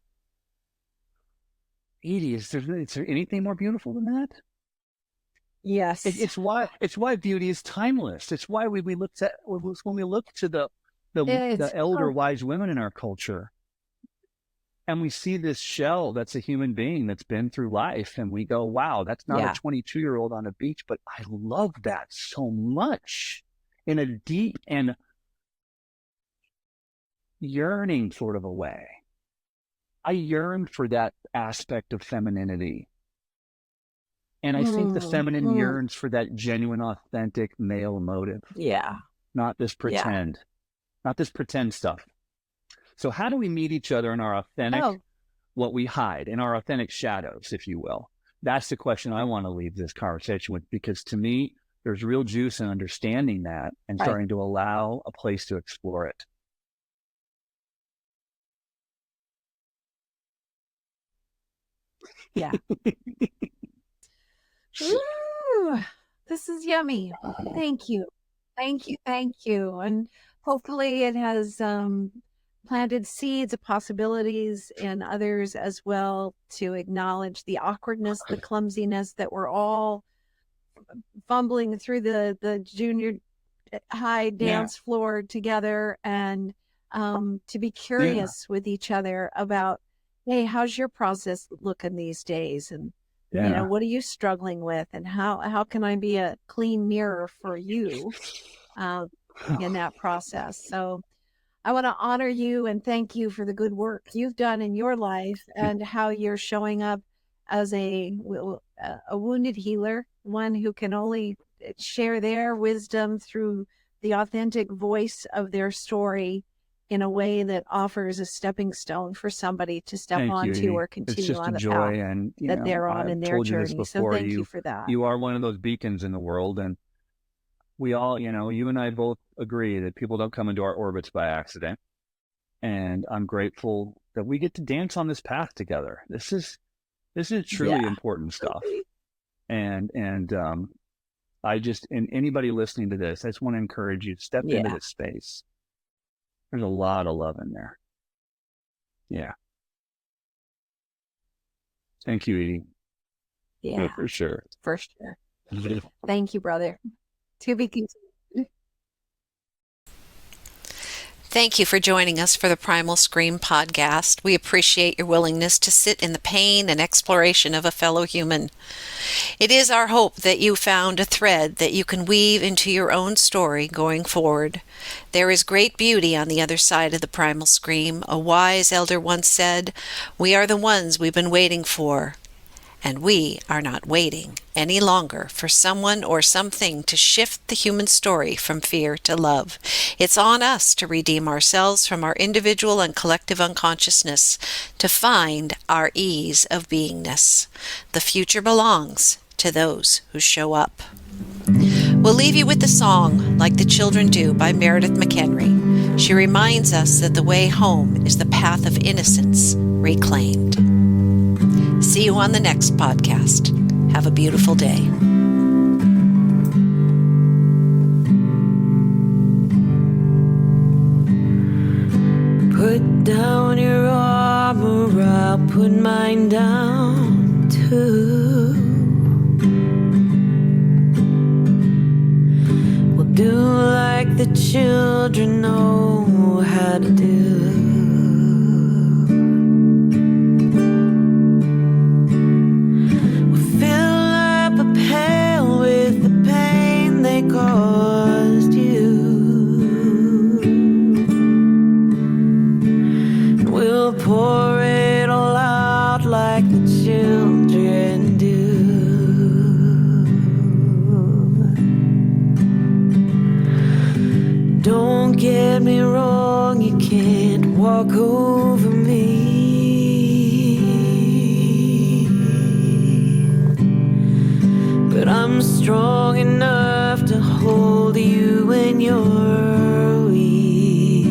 Edi, is there anything more beautiful than that? Yes. It's why beauty is timeless. It's why when we look to the elder wise women in our culture, and we see this shell that's a human being that's been through life, and we go, wow, that's not a 22-year-old on a beach, but I love that so much in a deep and yearning sort of a way. I yearn for that aspect of femininity. And I think the feminine yearns for that genuine, authentic male emotive. Yeah. Not this pretend. Not this pretend stuff. So how do we meet each other in our authentic, what we hide, in our authentic shadows, if you will? That's the question I want to leave this conversation with, because to me, there's real juice in understanding that and starting to allow a place to explore it. Yeah. Ooh, this is yummy. Thank you. Thank you. Thank you. And hopefully it has planted seeds of possibilities in others as well, to acknowledge the awkwardness, the clumsiness that we're all fumbling through the junior high dance floor together, and to be curious with each other about, hey, how's your process looking these days? And you know, what are you struggling with? And how can I be a clean mirror for you in that process? So I want to honor you and thank you for the good work you've done in your life, and how you're showing up as a wounded healer, one who can only share their wisdom through the authentic voice of their story in a way that offers a stepping stone for somebody to step onto or continue on the path and, that they're on in their journey. So thank you for that. You are one of those beacons in the world, and we all, you and I both agree that people don't come into our orbits by accident. And I'm grateful that we get to dance on this path together. This is truly important stuff. And and anybody listening to this, I just want to encourage you to step into this space. There's a lot of love in there. Yeah. Thank you, Edi. Yeah. For sure. For sure. Thank you, brother. To be continued. Thank you for joining us for the Primal Scream podcast. We appreciate your willingness to sit in the pain and exploration of a fellow human. It is our hope that you found a thread that you can weave into your own story going forward. There is great beauty on the other side of the Primal Scream. A wise elder once said, "We are the ones we've been waiting for." And we are not waiting any longer for someone or something to shift the human story from fear to love. It's on us to redeem ourselves from our individual and collective unconsciousness, to find our ease of beingness. The future belongs to those who show up. We'll leave you with the song Like the Children Do by Meredith McHenry. She reminds us that the way home is the path of innocence reclaimed. See you on the next podcast. Have a beautiful day. mine down too. We'll do like the children know how to do. We'll fill up a pail with the pain they caused you. We'll pour it all out like the children do. Don't get me wrong, you can't walk over me. But I'm strong enough to hold you when you're weak.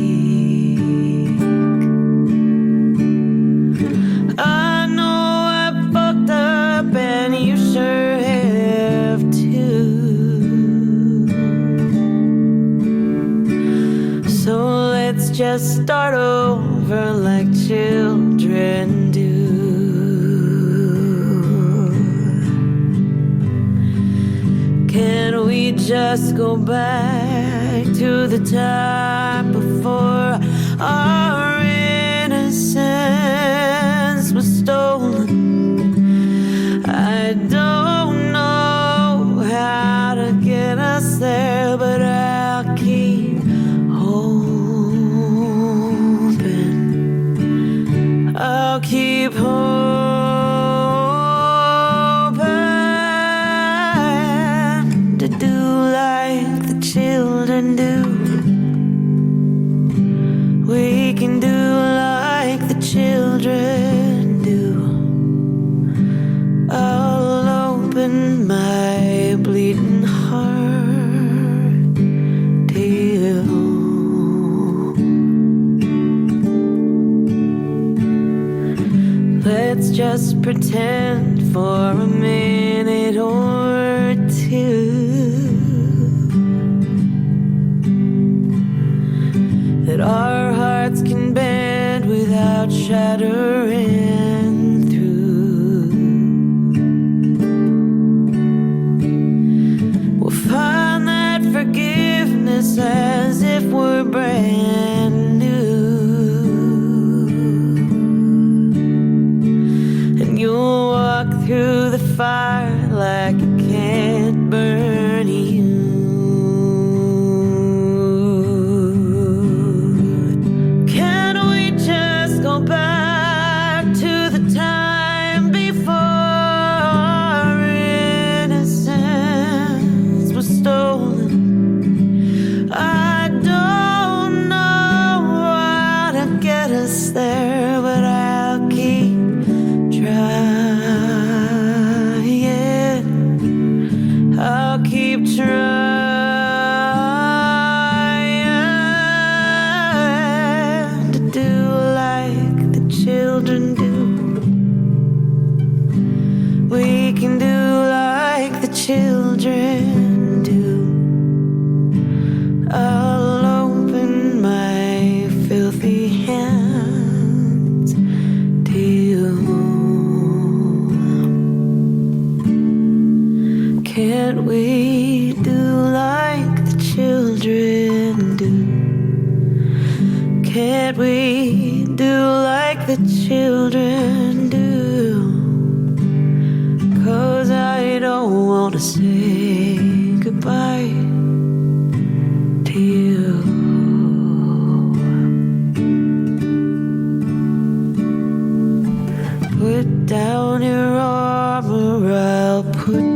I know I fucked up and you sure have too. So let's just start over like children do. Can we just go back to the time before our innocence was stolen? I don't know how to get us there, but I'll keep hoping. I'll keep hoping to do like the children do. We can do like the children do. I'll open my bleeding heart to you. Let's just pretend for a minute or two that our hearts can bend without shattering through. We'll find that forgiveness as if we're brand new. And you'll walk through the fire like it can't burn you. Back to the time before our innocence was stolen. I don't know how to get us there, but I'll keep trying. I'll keep trying. Children do. We can do like the children do. I'll open my filthy hands to you. Can't we do like the children do? Can't we do like the children do? 'Cause I don't want to say goodbye to you. Put down your armor, I'll put